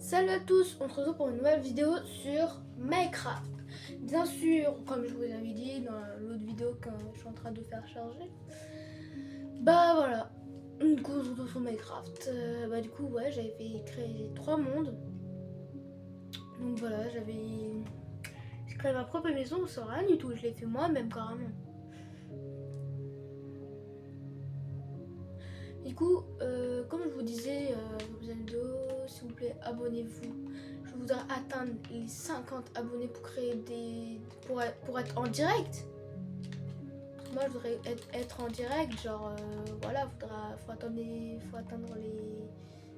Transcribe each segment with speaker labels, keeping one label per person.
Speaker 1: Salut à tous, on se retrouve pour une nouvelle vidéo sur Minecraft. Bien sûr, comme je vous avais dit dans l'autre vidéo que je suis en train de faire charger, bah voilà, une cause autour sur Minecraft. Du coup, ouais, j'avais fait créer 3 mondes. Donc voilà, j'ai créé ma propre maison sans rien du tout, je l'ai fait moi-même carrément. Du coup, comme je vous disais dans la vidéo, s'il vous plaît, abonnez-vous. Je voudrais atteindre les 50 abonnés pour créer pour être en direct. Moi, je voudrais être en direct, genre, voilà, faut atteindre les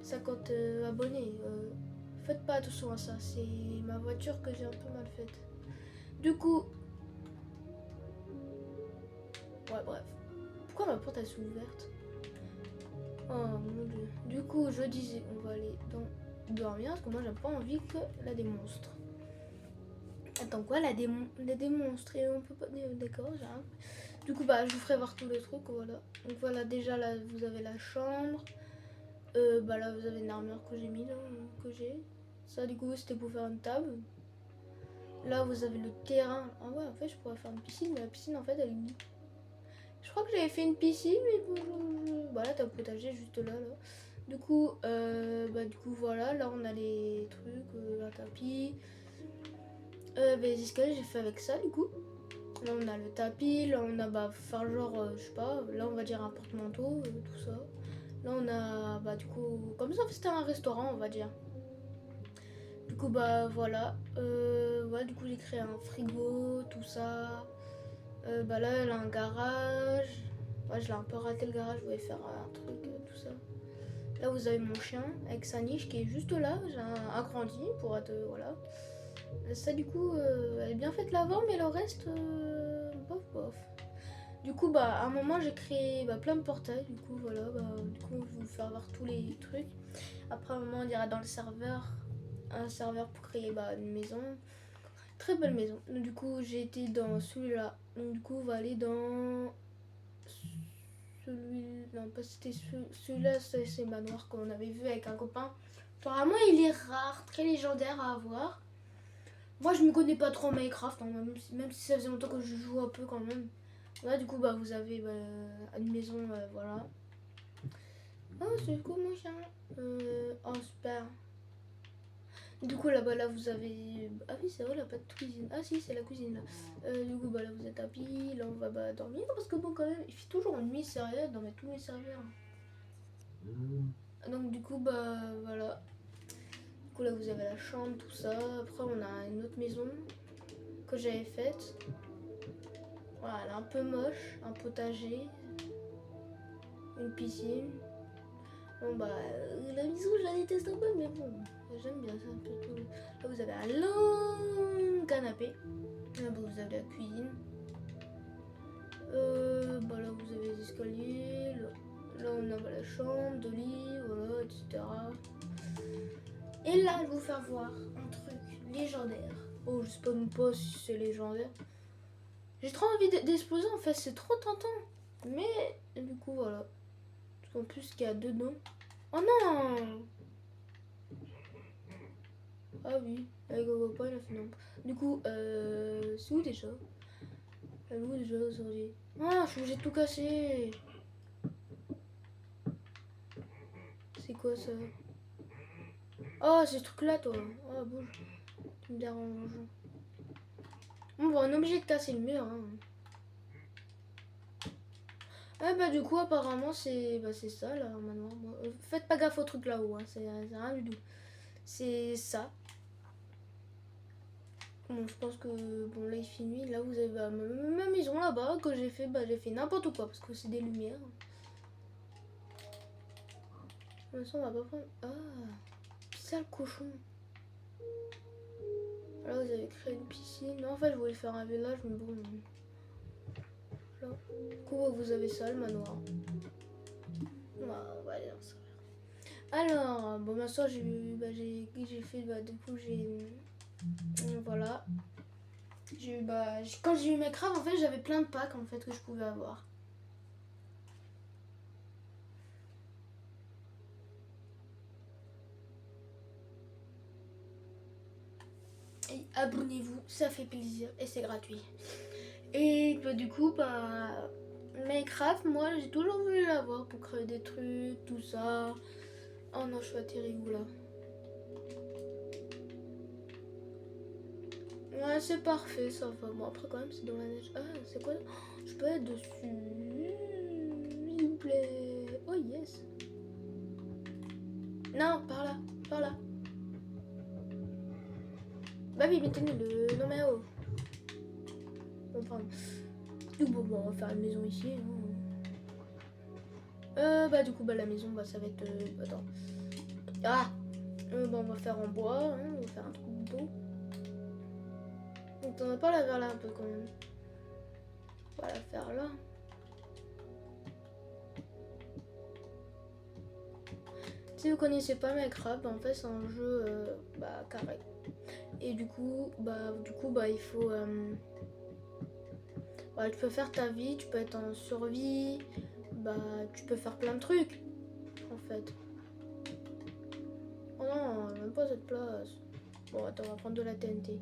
Speaker 1: 50 abonnés. Faites pas attention à ça, c'est ma voiture que j'ai un peu mal faite. Du coup, ouais, bref. Pourquoi ma porte elle s'est ouverte? Oh mon dieu. Du coup, je disais, on va aller dormir parce que moi, j'ai pas envie que la démonstre. Attends, quoi, la démonstre et on peut pas. D'accord, j'ai un. Du coup, bah, je vous ferai voir tous les trucs, voilà. Donc voilà, déjà là, vous avez la chambre. Là, vous avez une armure que j'ai mis, là, que j'ai. Ça, du coup, c'était pour faire une table. Là, vous avez le terrain. Ah ouais, en fait, je pourrais faire une piscine, mais la piscine, en fait, elle est où? Je crois que j'avais fait une piscine, mais bon, bah là, t'as un potager juste là, là. Du coup, voilà, là, on a les trucs, un tapis. Les escaliers, j'ai fait avec ça, du coup. Là on a le tapis, là on a enfin genre je sais pas, là on va dire un porte-manteau, tout ça. Là on a du coup comme ça c'était un restaurant on va dire. Du coup voilà. Ouais du coup j'ai créé un frigo, tout ça. Là elle a un garage. Ouais je l'ai un peu raté le garage, je voulais faire un truc, tout ça. Là vous avez mon chien avec sa niche qui est juste là, j'ai agrandi pour être voilà. Ça du coup elle est bien faite l'avant mais le reste bof bof. Du coup à un moment j'ai créé plein de portails, du coup voilà, du coup je vais vous faire voir tous les trucs. Après un moment on ira dans le serveur, un serveur pour créer une maison. Très belle maison. Donc, du coup j'ai été dans celui-là. Donc du coup on va aller dans celui. Non pas c'était celui-là, c'est manoir qu'on avait vu avec un copain. Apparemment il est rare, très légendaire à avoir. Moi je me connais pas trop en Minecraft, hein, même si ça faisait longtemps que je joue un peu quand même. Là du coup vous avez une maison, voilà. Oh c'est cool mon chien. Oh super. Du coup là-bas là vous avez. Ah oui c'est vrai là pas de cuisine. Ah si c'est la cuisine là. Du coup là vous êtes tapis, là on va dormir parce que bon quand même il fait toujours nuit sérieux dans tous mes serveurs. Donc du coup voilà. Du coup là vous avez la chambre, tout ça. Après on a une autre maison que j'avais faite. Voilà, elle est un peu moche, un potager, une piscine. Bon la maison je la déteste un peu mais bon, j'aime bien ça un peu tout. Là vous avez un long canapé. Là vous avez la cuisine. Là vous avez les escaliers. Là on a la chambre, de lit, voilà, etc. Et là je vais vous faire voir un truc légendaire. Oh je sais pas même pas si c'est légendaire. J'ai trop envie d'exploser en fait, c'est trop tentant. Mais du coup voilà. En plus qu'il y a dedans. Oh non! Ah oui, avec le copain il a fait non. Du coup, c'est où déjà? Elle est où déjà aujourd'hui? Ah, je suis obligée de tout casser! C'est quoi ça? Oh, c'est ce truc là toi! Oh, bouge, tu me déranges. Bon, on est obligé de casser le mur. Hein. Ah, du coup, apparemment, c'est ça là, manoir. Faites pas gaffe au truc là-haut, hein. C'est rien du tout. C'est ça. Bon, je pense que bon là il fait nuit. Là vous avez ma maison là-bas que j'ai fait n'importe quoi parce que c'est des lumières. Pour l'instant on va pas prendre. Ah, ça le cochon. Là vous avez créé une piscine. Non, en fait je voulais faire un village mais bon. Là, du coup vous avez ça le manoir. On va aller dans ça. Alors bon maintenant j'ai fait du coup j'ai voilà. Quand j'ai eu Minecraft en fait j'avais plein de packs en fait que je pouvais avoir. Et abonnez-vous, ça fait plaisir et c'est gratuit. Et bah, du coup, bah, Minecraft, moi j'ai toujours voulu l'avoir pour créer des trucs, tout ça. Oh non, je suis atterri où là? Ouais, c'est parfait, ça va. Bon, après, quand même, c'est dans la neige. Ah, c'est quoi? Oh, je peux être dessus. S'il vous plaît. Oh, yes. Non, par là. Par là. Bah oui, mettez-nous le. Non, mais oh. Bon, pardon. Bon, on va faire une maison ici. Bah, du coup, bah, la maison, bah, ça va être. Attends. Ah! Bah, on va faire en bois. Hein, on va faire un truc beau. Donc, on va pas la faire là un peu quand même. On va la faire là. Si vous connaissez pas Minecraft, en fait c'est un jeu bah, carré. Et du coup bah il faut bah, tu peux faire ta vie, tu peux être en survie, bah tu peux faire plein de trucs en fait. Oh non, même pas cette place. Bon attends, on va prendre de la TNT.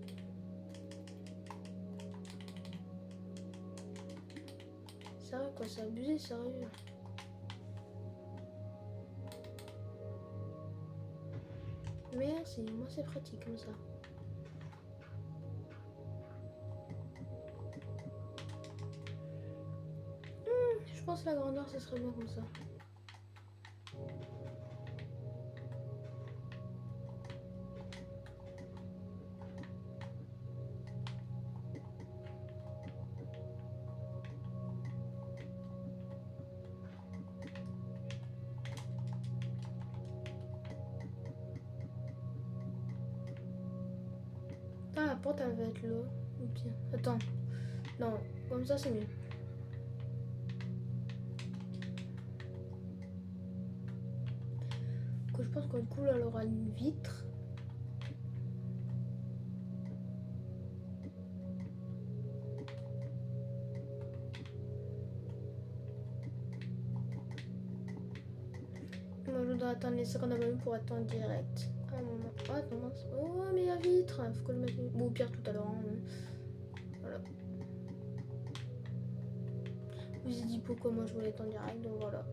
Speaker 1: Sérieux quoi, c'est abusé, sérieux. Merci, moi c'est pratique comme ça. Je pense que la grandeur ça serait bien comme ça. Ah, la porte elle va être là. Ou bien. Attends. Non, comme ça c'est mieux. Que je pense que du coup là elle aura une vitre. Moi je dois attendre les secondes abonnés pour être en direct. Ah non, ah non, mince. Oh mais la vitre, faut que je le mette. Bon, au pire tout à l'heure. Hein. Voilà. Je vous ai dit pourquoi moi je voulais être en direct, donc voilà.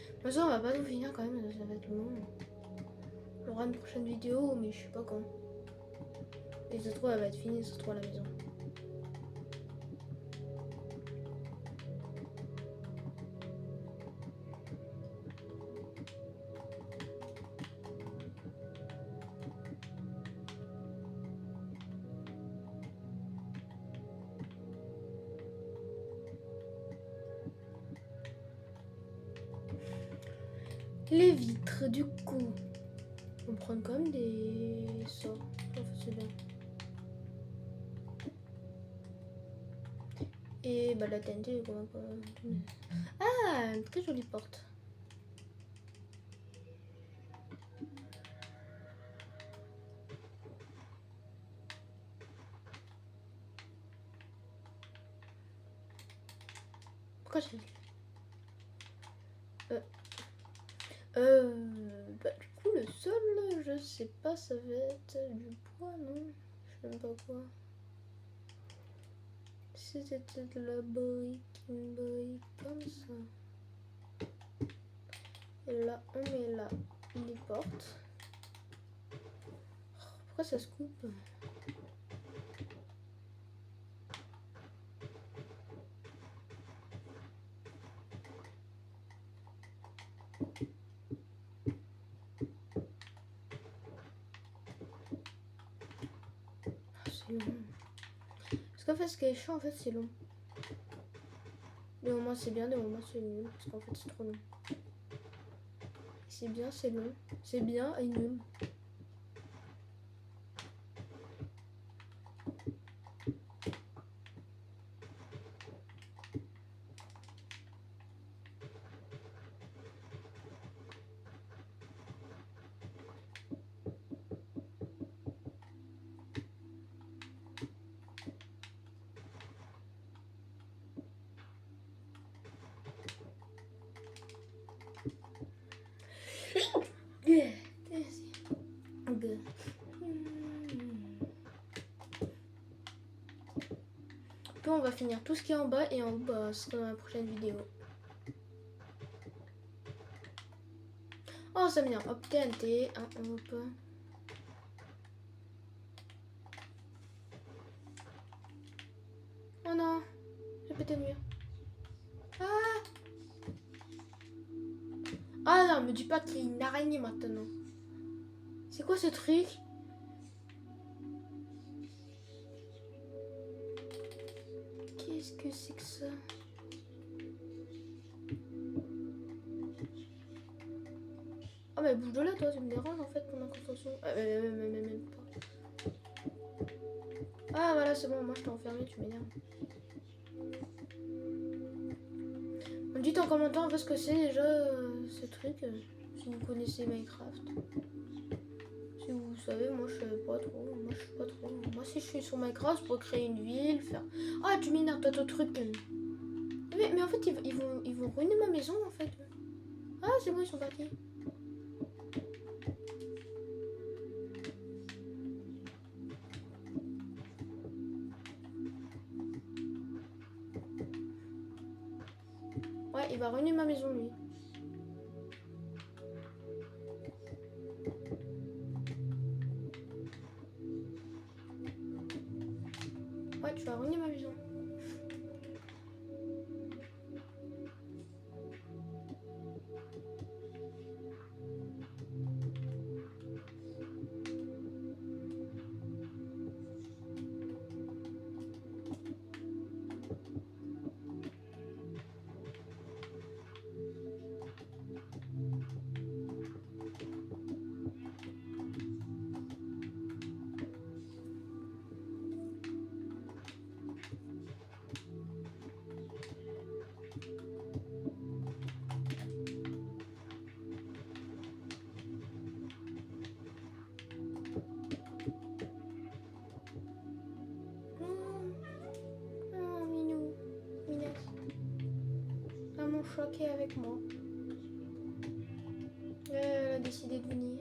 Speaker 1: De toute façon, on va pas tout finir quand même, ça va être long. Il y aura une prochaine vidéo, mais je sais pas quand. Et ça se trouve, elle va être finie, ça se trouve à la maison. Les vitres, du coup. On prend quand même des sorts. Enfin, c'est bien. Et bah la TNT, quoi. Ah, une très jolie porte. Pourquoi j'ai dit bah du coup le sol, je sais pas, ça va être du bois, non? Je sais même pas quoi. Si c'était de la brique, une brique comme ça. Et là, on met là les portes. Pourquoi ça se coupe? C'est long. Parce qu'en fait, ce qui est chiant, en fait, c'est long. Des moments c'est bien, des moments c'est nul. Parce qu'en fait, c'est trop long. C'est bien, c'est long. C'est bien et nul. va finir tout ce qui est en bas et en haut, bah, ce sera dans la prochaine vidéo. Oh, ça m'énerve. Hop, TNT. Hein, hop. Oh non, j'ai pété le mur. Ah! Ah non, me dis pas qu'il y a une araignée maintenant. C'est quoi ce truc? Qu'est-ce que c'est que ça? Ah mais bouge de là toi, ça me dérange en fait pendant la construction. Même pas. Ah voilà, c'est bon, moi je t'ai enfermé, tu m'énerves. On me dit en commentaire un peu ce que c'est déjà ce truc, si vous connaissez Minecraft. Si vous savez, moi je sais pas trop, Moi si je suis sur Minecraft, je peux créer une ville, faire... Ah tu m'énerves toi ton truc. Mais en fait ils vont ruiner ma maison en fait. Ah c'est bon, ils sont partis. Ouais, il va ruiner ma maison lui. Ouais, tu vas ruiner ma maison. Oh, Minou, Minas. Maman choquée avec moi. Elle a décidé de venir.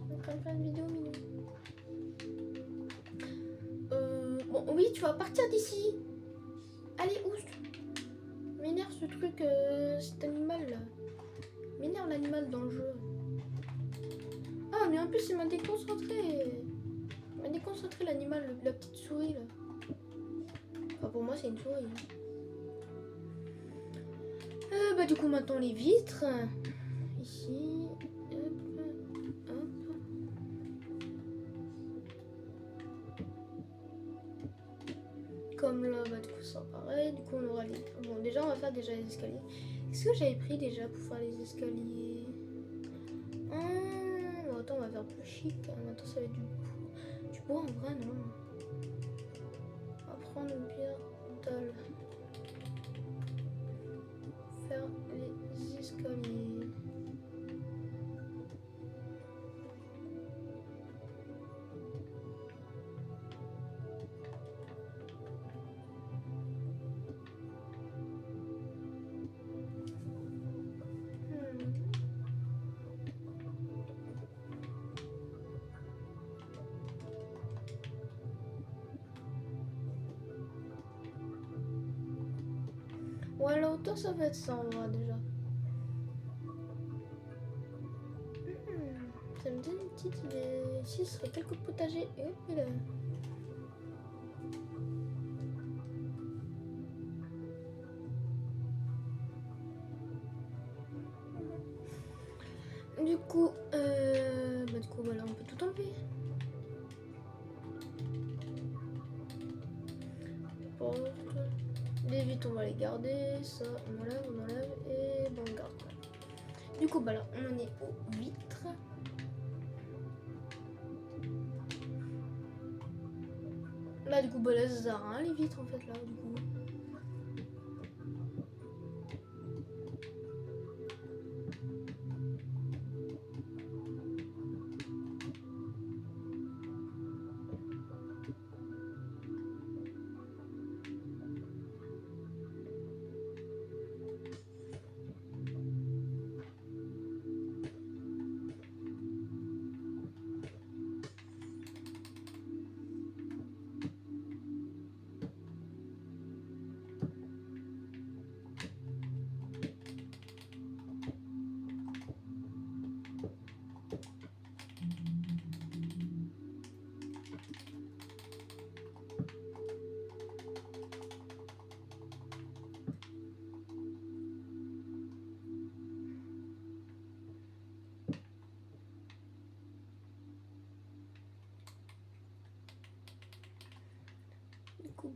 Speaker 1: On est en train de faire une vidéo, Minou. Bon, oui, tu vas partir d'ici. Allez, où m'énerve ce truc, cet animal là. M'énerve l'animal dans le jeu. Ah, mais en plus, il m'a déconcentré. Il m'a déconcentré l'animal, la petite souris là. Enfin, pour moi, c'est une souris. Bah, du coup, maintenant les vitres. Ici. Hop, hop. Comme là, bah, du coup, ça pareil. Du coup, on aura les. Bon, déjà, on va faire déjà les escaliers. Qu'est-ce que j'avais pris déjà pour faire les escaliers? Bon, attends, on va faire plus chic. Maintenant, ça va être du bois en vrai, non? On va prendre une pierre dalle. Faire les escaliers. Ouais, la hauteur, ça va être ça, on va déjà. Ça me donne une petite idée. Ici, ce serait quelques potagers. Et hop là. Du coup, voilà, on peut tout enlever. Porte. Les vitres, on va les garder. Ça, on enlève et bon, on garde. Du coup, bah là, on en est aux vitres. Là, du coup, bah là, ça sert à rien, les vitres, en fait, là, du coup.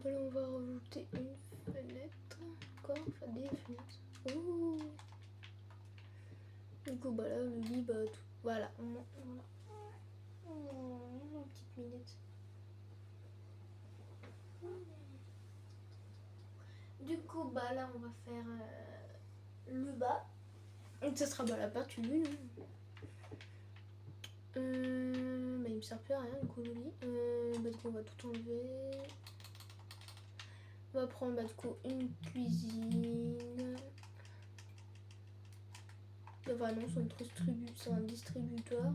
Speaker 1: Là, on va rajouter une fenêtre. Encore, enfin des fenêtres. Ouh. Du coup, bah là, le lit, bah tout. Voilà. Voilà. Oh, une petite minute. Du coup, bah là, on va faire le bas. Donc, ça sera bah, la partie 1. Bah, il me sert plus à rien, du coup, le lit. Bah, du coup, on va tout enlever. On va prendre, bah, du coup, une cuisine. Enfin, non, c'est un distributeur.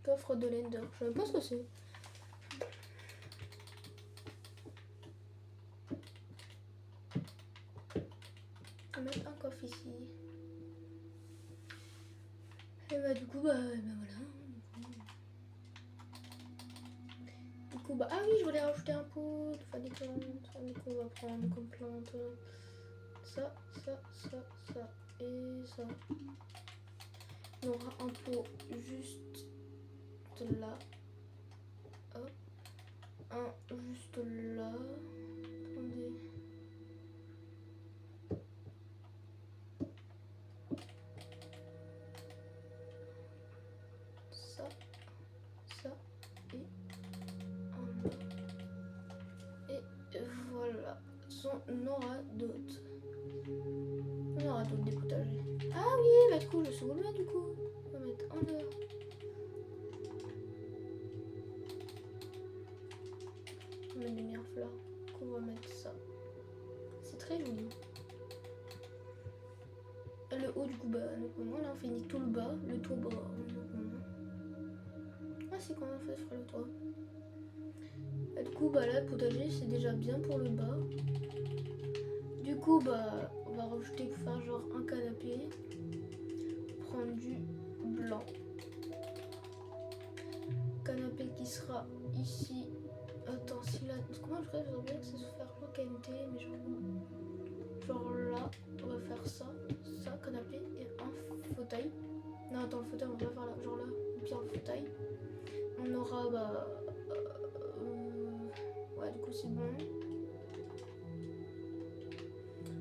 Speaker 1: Coffre de Lender. Je sais même pas ce que c'est. On va mettre un coffre ici. Et bah, du coup, bah voilà. Du coup, bah, ah oui, je voulais rajouter un pot, enfin des plantes. Du coup, on va prendre comme plante ça et ça. On aura un pot juste là. Hop. Un juste là. Attendez. Ça et un là. Et voilà. On aura d'autres. On aura d'autres des potagers. Ah oui, bah du coup, je sais où le mettre du coup. On va mettre un là. On va mettre des nerfs là. Du coup, on va mettre ça. C'est très joli. Le haut du coup, bah, donc moment là, on finit tout le bas. Le toit, bah, ah, c'est quand même fait sur le toit. Et du coup, bah là, le potager, c'est déjà bien pour le bas. Du coup, bah, on va rajouter pour faire genre un canapé. Prendre du blanc. Canapé qui sera ici. Attends, si là. Comment je ferais bien que ça se faire localité, mais genre là, on va faire ça, canapé et un fauteuil. Non, attends, le fauteuil, on va pas faire là, genre là, ou bien le fauteuil. On aura, bah. Ouais, du coup, c'est bon.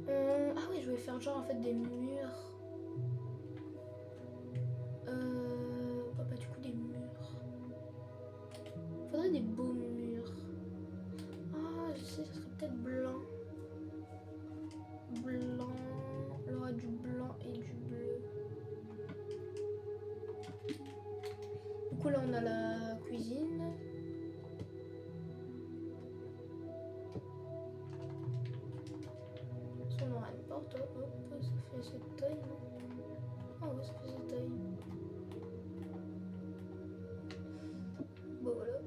Speaker 1: Ah oui, je vais faire genre en fait des murs. Bah, du coup, des murs. Faudrait des beaux murs. Ah, je sais, ça serait peut-être blanc. Blanc. On aura du blanc et du bleu. Du coup, là, on a la cuisine. On aura une porte. Hop, ça fait cette taille. Ah ouais, ça fait cette taille. Bon, voilà.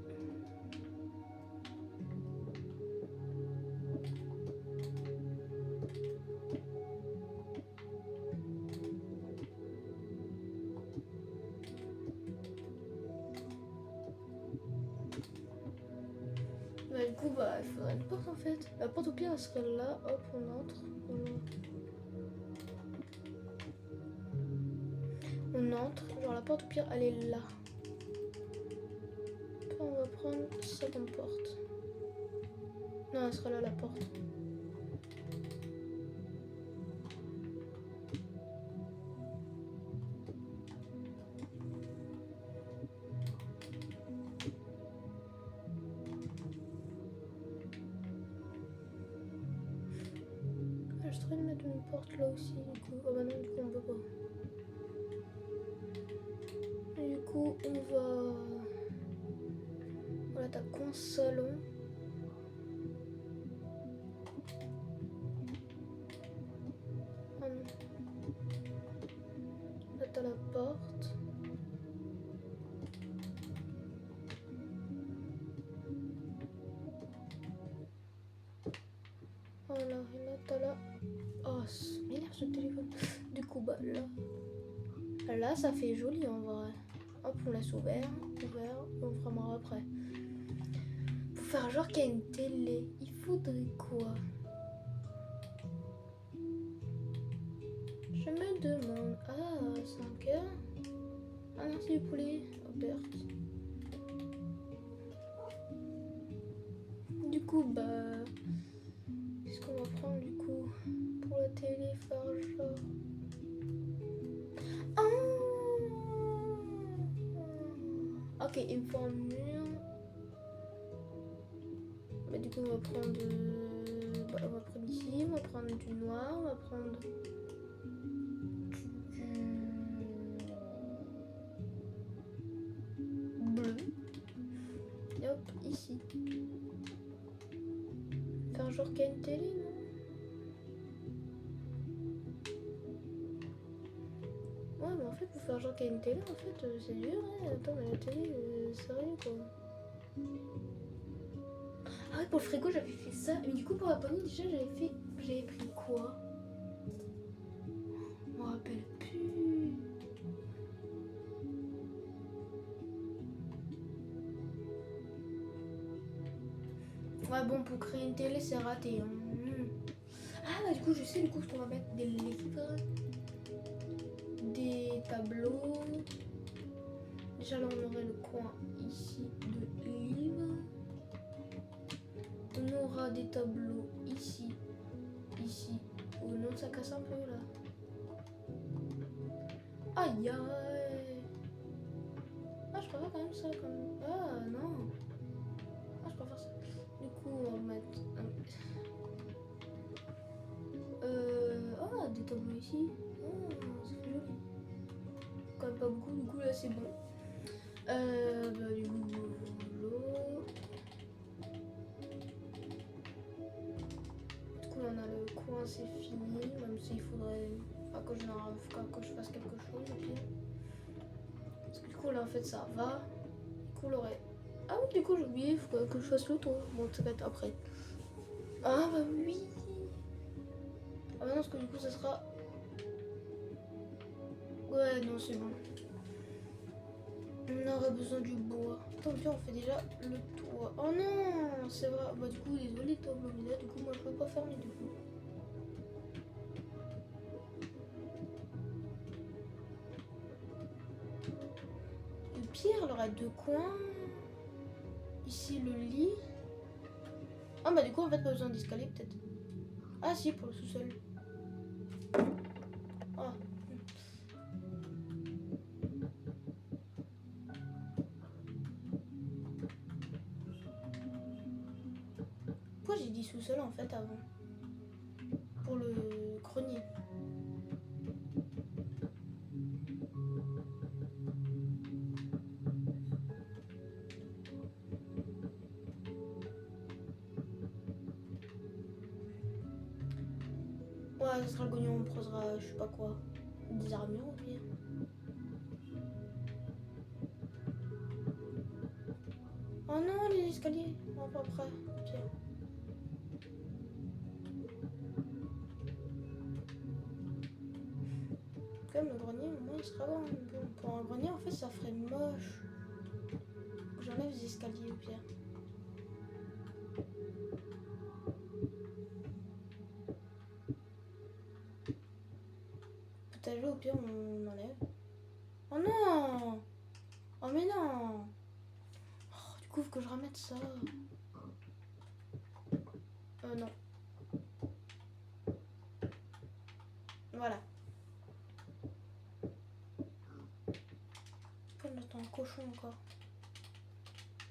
Speaker 1: Bah, du coup, bah, il faudrait une porte en fait. La porte au pire, elle serait là. Hop, on entre. Voilà. On entre. Genre, la porte au pire, elle est là. Après, on va prendre ça comme porte. Non, elle sera là, la porte. Ah, je devrais mettre une porte là aussi, du coup. Ah bah non, du coup, on peut pas. Et du coup, on va... Voilà, t'as qu'un salon. Ah non. Là, t'as la porte. Voilà, et là, t'as la... Oh, ça m'énerve ce téléphone. Du coup, bah là... Là, ça fait joli en vrai. Hop, on laisse ouvert, et on fera après. Pour faire genre qu'il y a une télé, il faudrait quoi? Je me demande... Ah, 5 heures. Ah non, c'est du poulet. Oh, Bert. coup, bah... Qu'est-ce qu'on va prendre du coup pour la télé, faire genre... Ah ok, il me faut un mur. Bah, du coup, on va prendre... bah, on va prendre ici, on va prendre du noir, on va prendre... bleu. Et hop, ici. Faire genre qu'il y a une télé, non? Ouais, mais en fait, pour faire genre qu'il y a une télé, en fait, c'est dur, hein. Attends, mais la télé, sérieux, quoi. Ah ouais, pour le frigo, j'avais fait ça. Mais du coup, pour la poignée, déjà, j'avais pris quoi? Je me rappelle plus. Ouais, bon, pour créer une télé, c'est raté. Hein. Ah, bah, du coup, je sais, du coup, ce qu'on va mettre des livres, des tableaux. Déjà, là, on aurait le coin ici de livres. On aura des tableaux ici, ici. Oh non, ça casse un peu, là. Aïe, aïe. Ah, je préfère quand même ça, quand même. Ah, non. Ah, je préfère ça. Du coup, on va mettre... Ah, des tableaux ici. Oh, c'est joli. Quand même pas beaucoup, du coup, là, c'est bon. Bah, du coup, l'eau. Du coup, là, on a le coin, c'est fini. Même s'il faudrait pas que je fasse quelque chose, au pire. Parce que du coup, là, en fait, ça va. Du coup, l'aurait... Ah oui, du coup, j'ai oublié, il faudrait que je fasse le tour. Bon, ça va être après. Ah, bah oui. Ah, bah non, parce que du coup, ça sera... Ouais, non, c'est bon. On aurait besoin du bois. Attends, tiens, on fait déjà le toit. Oh non, c'est vrai. Bah, du coup, désolé, tableau, mais là, du coup, moi, je peux pas fermer, du coup. Le pire, il aurait deux coins. Ici, le lit. Ah, bah, du coup, en fait, pas besoin d'escalier, peut-être. Ah, si, pour le sous-sol. Ah. Pourquoi j'ai dit sous-sol, en fait, avant? Pour le grenier. Ouais, ça sera le grenier, on posera, je sais pas quoi, des armures au pire. Oh non, les escaliers. On va pas après, au pire. Comme le grenier, au moins il sera bon. Bon, pour un grenier, en fait, ça ferait moche. J'enlève les escaliers au pire. Potager, au pire, on enlève. Oh non! Oh mais non! Oh, du coup, faut que je remette ça. Non. Voilà. Pourquoi on attend un cochon encore?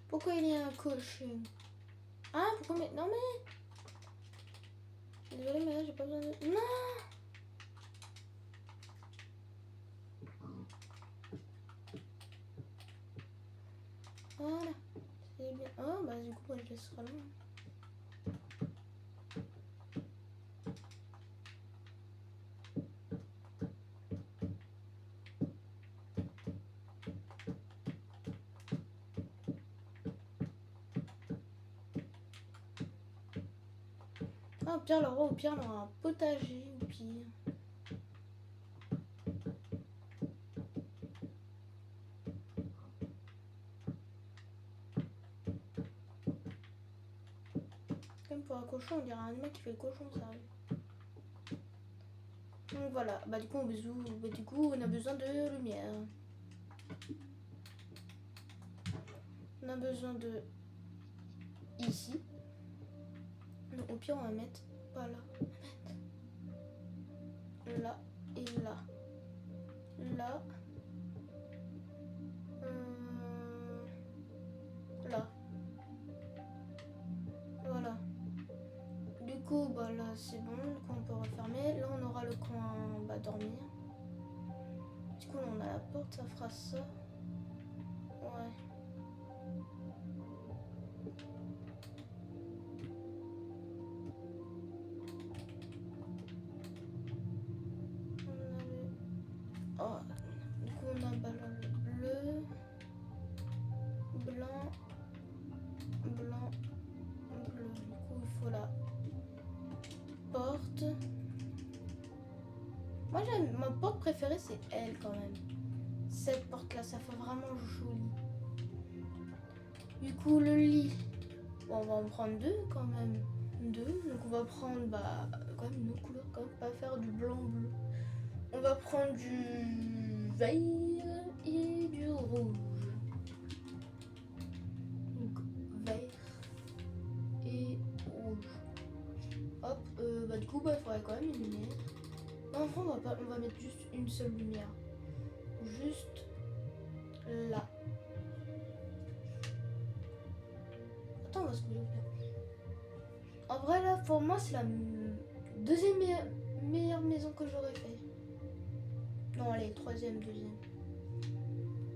Speaker 1: Pourquoi il y a un cochon? Ah, pourquoi mais... Non mais... Désolée, mais là, j'ai pas besoin de... Non! Voilà. C'est bien. Oh, bah du coup, moi, je laisserai là. Ah, au pire, au pire, on aura un potager, au pire. Comme pour un cochon, on dirait un animal qui fait le cochon, ça arrive. Donc voilà, bah du coup, on a besoin de lumière. On a besoin de ici. pire, on va mettre pas là. Là et là. Là. Là. Voilà. Du coup, bah là c'est bon, le coin on peut refermer. Là on aura le coin dormir. Du coup là on a la porte, ça fera ça. Ouais. Oh, du coup on a ballon bleu, blanc, blanc, bleu. Du coup il faut la porte. Moi j'aime, ma porte préférée c'est elle quand même. Cette porte là, ça fait vraiment joli. Du coup le lit, bon, on va en prendre deux quand même. Deux, donc on va prendre quand même une autre couleur, quand même pas faire du blanc bleu. On va prendre du vert et du rouge. Donc vert et rouge. Hop, du coup il faudrait quand même une lumière. Non, enfin on va mettre juste une seule lumière. Juste là. Attends, on va se coucher. En vrai là, pour moi c'est la deuxième meilleure maison que j'aurais fait. Non, allez, troisième, deuxième.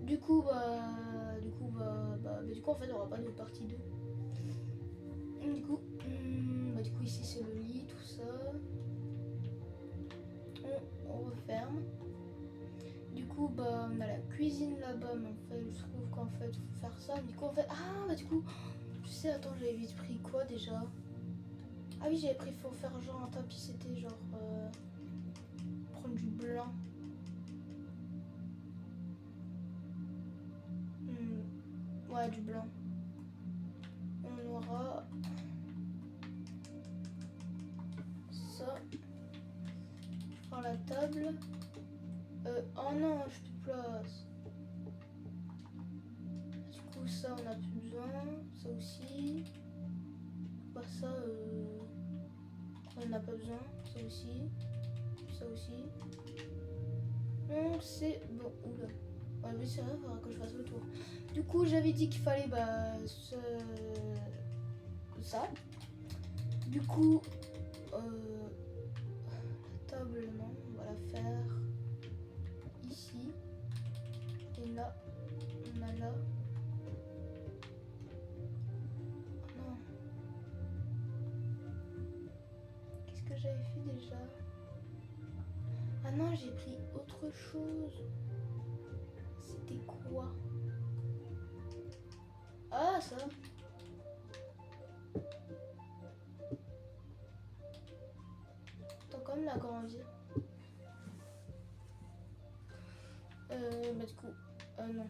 Speaker 1: Du coup, en fait, on aura pas de partie 2. Du coup, ici, c'est le lit, tout ça. On referme. Du coup, on a la cuisine là-bas, mais en fait, je trouve qu'en fait, il faut faire ça. Du coup, en fait, je sais, attends, j'avais vite pris quoi déjà? Ah oui, j'avais pris, faut faire genre un tapis, c'était genre, prendre du blanc. Ouais, du blanc. On aura ça. Je prends la table. Oh non, je plus de place. Du coup, ça, on n'a plus besoin. Ça aussi. Ça, on n'a pas besoin. Ça aussi. Ça aussi. Non, c'est bon. Oula. Ouais, mais c'est vrai, il faudra que je fasse le tour. Du coup, j'avais dit qu'il fallait ça. Du coup, la table, non, on va la faire ici. Et là, on a là. Non. Qu'est-ce que j'avais fait déjà? Ah non, j'ai pris autre chose. C'était quoi? Ah, ça. Attends, comme la grandir. Du coup, non.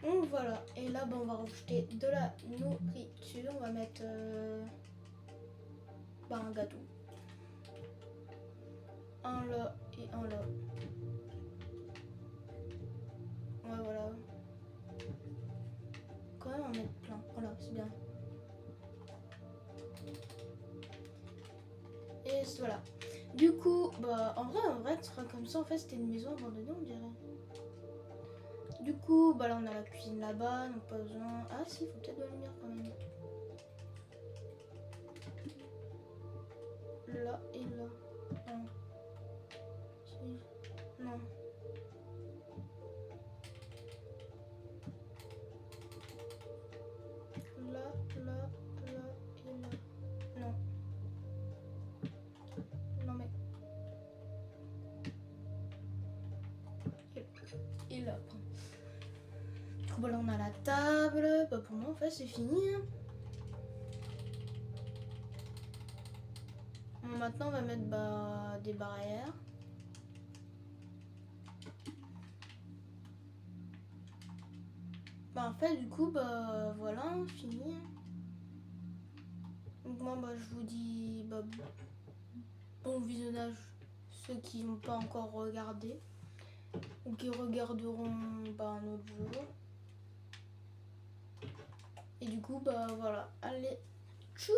Speaker 1: Donc voilà, et là on va rajouter de la nourriture, on va mettre un gâteau. Un là et un là. Ouais voilà. Quand même en mettre plein, voilà c'est bien. Et voilà. Du coup, en vrai, ce sera comme ça, en fait c'était une maison abandonnée on dirait. Du coup, là on a la cuisine là-bas, donc pas besoin. Ah si, il faut peut-être de la lumière quand même. Là et là. Non. Si. Non. Là et là. Non. Non mais. Et là. Du coup, là on a la table. Pour moi en fait c'est fini. Hein. Maintenant on va mettre des barrières. Bah en fait du coup bah voilà, fini. Donc moi bah je vous dis bah, bon visionnage ceux qui n'ont pas encore regardé ou qui regarderont bah, un autre jour. Et du coup bah voilà, allez, tchuss.